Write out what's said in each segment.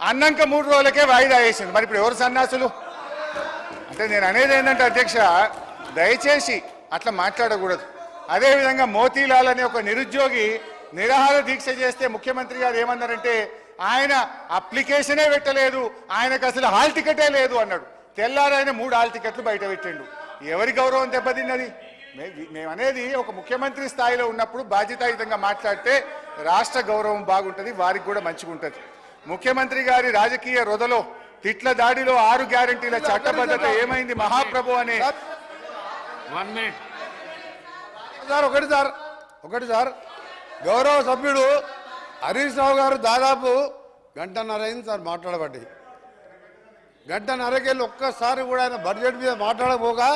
అన్నంక 3 రోజులకే వాయిదా వేసింది. మరి ఇప్పుడు ఎవరు సన్నాసులు అంటే నేను అనేది ఏంటంటే అధ్యక్ష, దయచేసి అట్లా మాట్లాడకూడదు. అదేవిధంగా మోతీలాల్ అనే ఒక నిరుద్యోగి నిరాహార దీక్ష చేస్తే ముఖ్యమంత్రి గారు ఏమన్నారంటే ఆయన అప్లికేషనే పెట్టలేదు, ఆయనకు అసలు హాల్ టికెటే లేదు అన్నాడు. తెల్లారైన 3 హాల్ టికెట్లు బయట పెట్టిండు. ఎవరి గౌరవం దెబ్బతిన్నది? మేము అనేది ఒక ముఖ్యమంత్రి స్థాయిలో ఉన్నప్పుడు బాధ్యతాయుతంగా మాట్లాడితే రాష్ట్ర గౌరవం బాగుంటుంది, వారికి కూడా మంచిగా ఉంటుంది. ముఖ్యమంత్రి గారి రాజకీయ రొదలో తిట్ల దాడిలో 6 గ్యారంటీల చట్టబద్ధత ఏమైంది మహాప్రభు అనే ఒకటి సార్ గౌరవ సభ్యుడు హరీష్ రావు గారు దాదాపు గంటన్నర అయింది సార్ మాట్లాడబట్టి. గంటన్నరకెళ్ళి ఒక్కసారి కూడా ఆయన బడ్జెట్ మీద మాట్లాడకపోగా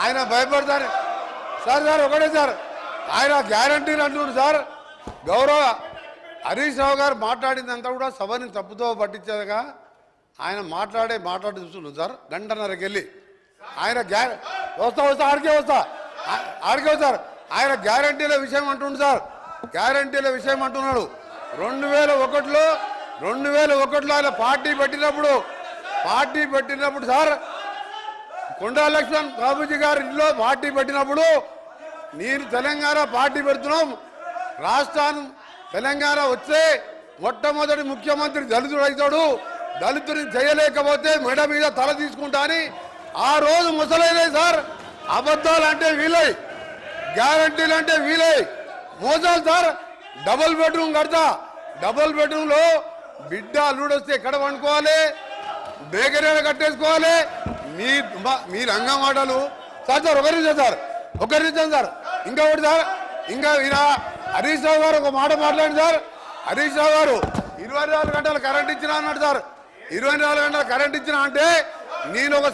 ఆయన భయపడతారు సార్. ఒకటే సార్, ఆయన గ్యారంటీలు అంటున్నారు సార్. గౌరవ హరీష్ రావు గారు మాట్లాడిందంతా కూడా సభని తప్పుతో పట్టించేదిగా ఆయన మాట్లాడి చూస్తున్నాం సార్. గంటన్నరకెళ్ళి ఆయన ఆడికే వస్తారు. ఆయన గ్యారంటీల విషయం అంటుండు సార్. గ్యారంటీల విషయం అంటున్నాడు. 2001లో ఆయన పార్టీ పెట్టినప్పుడు సార్, కొండా లక్ష్మణ్ బాబుజీ గారి ఇంట్లో పార్టీ పెట్టినప్పుడు నేను తెలంగాణ పార్టీ పెడుతున్నాం, రాష్ట్రాన్ని తెలంగాణ వచ్చే మొట్టమొదటి ముఖ్యమంత్రి దళితుడు అవుతాడు, దళితుని చేయలేకపోతే మెడ మీద తల తీసుకుంటా అని ఆ రోజు ముసలైన సార్. అబద్ధాలు అంటే వీలై, గ్యారంటీలు అంటే వీలై, మోసాలు సార్. డబుల్ బెడ్రూమ్ కడతా, డబుల్ బెడ్రూమ్లో బిడ్డ అల్లుడు వస్తే ఎక్కడ వండుకోవాలి, బేకరీలు కట్టేసుకోవాలి. మీ రంగం మాటలు సార్. ఒక నిమిషం సార్. ఇంకొకటి సార్, ఇంకా హరీష్ రావు గారు ఒక మాట మాట్లాడండి సార్. హరీష్ రావు గారు 24 గంటలు కరెంట్ ఇచ్చినా అన్నాడు సార్. 24 గంటలు కరెంట్ ఇచ్చినా అంటే నేను ఒక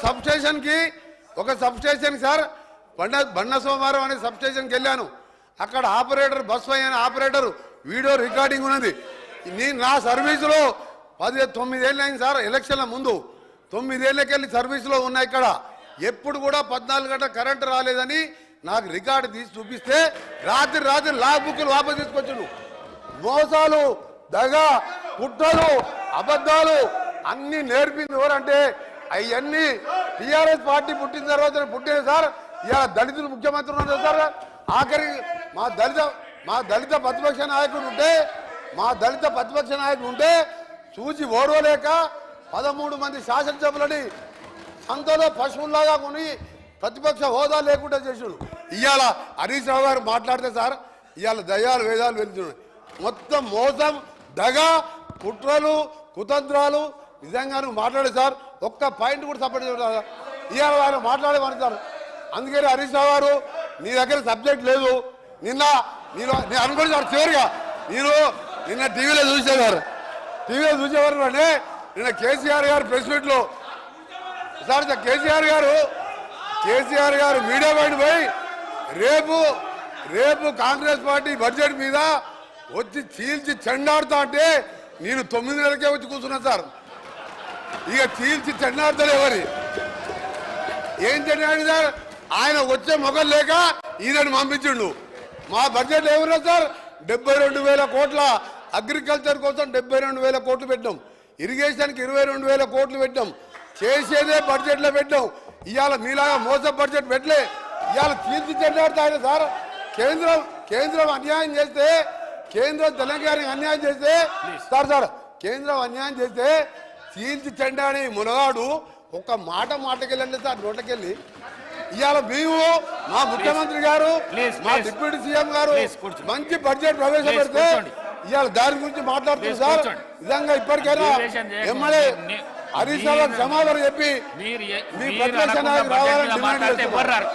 సబ్స్టేషన్ సార్ బండ సోమవారం అనే సబ్స్టేషన్కి వెళ్ళాను. అక్కడ ఆపరేటర్ బస్ అనే ఆపరేటర్ వీడియో రికార్డింగ్ ఉన్నది. నా సర్వీసులో 9 ఏళ్ళు అయింది సార్. ఎలక్షన్ల ముందు 9 ఏళ్ళకెళ్ళి సర్వీసులో ఉన్నాయి. ఇక్కడ ఎప్పుడు కూడా 14 గంటల కరెంటు రాలేదని నాకు రికార్డు తీసి చూపిస్తే రాత్రి లాగ్ బుక్లు వాపసు తీసుకొచ్చాను. మోసాలు, దగ, కుట్రలు, అబద్ధాలు అన్ని నేర్పింది ఎవరంటే అవన్నీ టీఆర్ఎస్ పార్టీ పుట్టిన తర్వాత పుట్టిన సార్. ఇలా దళితులు ముఖ్యమంత్రి ఉన్నారు సార్. ఆఖరి మా దళిత ప్రతిపక్ష నాయకుడు ఉంటే చూసి ఓడవలేక 13 మంది శాసనసభ్యులని సంతలో పశువుల్లాగా కొని ప్రతిపక్ష హోదా లేకుండా చేసాడు. ఇవాళ హరీష్ రావు గారు మాట్లాడితే సార్ ఇవాళ దయాలు వేదాలు వెళ్తున్నాయి. మొత్తం మోసం, దగ, కుట్రలు, కుతంత్రాలు. నిజంగా నువ్వు మాట్లాడే సార్ ఒక్క పాయింట్ కూడా సపోర్ట్ చేయాలి. ఇవాళ ఆయన మాట్లాడేమని సార్. అందుకని హరీష్ రావు గారు నీ దగ్గర సబ్జెక్ట్ లేదు. నేను అనుకోండి సార్. చివరిగా నిన్న టీవీలో చూసేవారు అంటే నిన్న కేసీఆర్ గారు ప్రెస్ మీట్లో సార్ కేసీఆర్ గారు మీడియా బయట పోయి రేపు కాంగ్రెస్ పార్టీ బడ్జెట్ మీద వచ్చి చీల్చి చెండాడుతా అంటే నేను 9 నెలలకే వచ్చి కూర్చున్నా సార్. ఇక చీల్చి చెండాడుతాడు ఎవరి ఏం చెండాడు సార్. ఆయన వచ్చే మొగలు లేక ఈయనను పంపించిండు. మా బడ్జెట్ ఏమన్నా సార్ 72,000 కోట్ల, అగ్రికల్చర్ కోసం 72,000 కోట్లు పెట్టాం, ఇరిగేషన్కి 22,000 కోట్లు పెట్టాం. చేసేదే బడ్జెట్లో పెట్టాం. ఇవాళ మీలాగా మోసం బడ్జెట్ పెట్టలే. ఇవాళ చీల్చి చెండాడుతాడు సార్. కేంద్రం అన్యాయం చేస్తే, కేంద్రం తెలంగాణకి అన్యాయం చేస్తే సార్ కేంద్రం అన్యాయం చేస్తే చీల్చి చెండాని మునగాడు ఒక్క మాటకెళ్ళండి సార్ నోట్లకెళ్ళి. ఇవాళ మేము మా ముఖ్యమంత్రి గారు, మా డిప్యూటీ సీఎం గారు మంచి బడ్జెట్ ప్రవేశపెడితే ఇవాళ దాని గురించి మాట్లాడుతున్నారు సార్. నిజంగా ఇప్పటికైనా ఎమ్మెల్యే హరీష్ రావు క్షమాపణ చెప్పి మీ ప్రతిపక్ష నాయకులు రావాలని డిమాండ్ చేస్తున్నారు.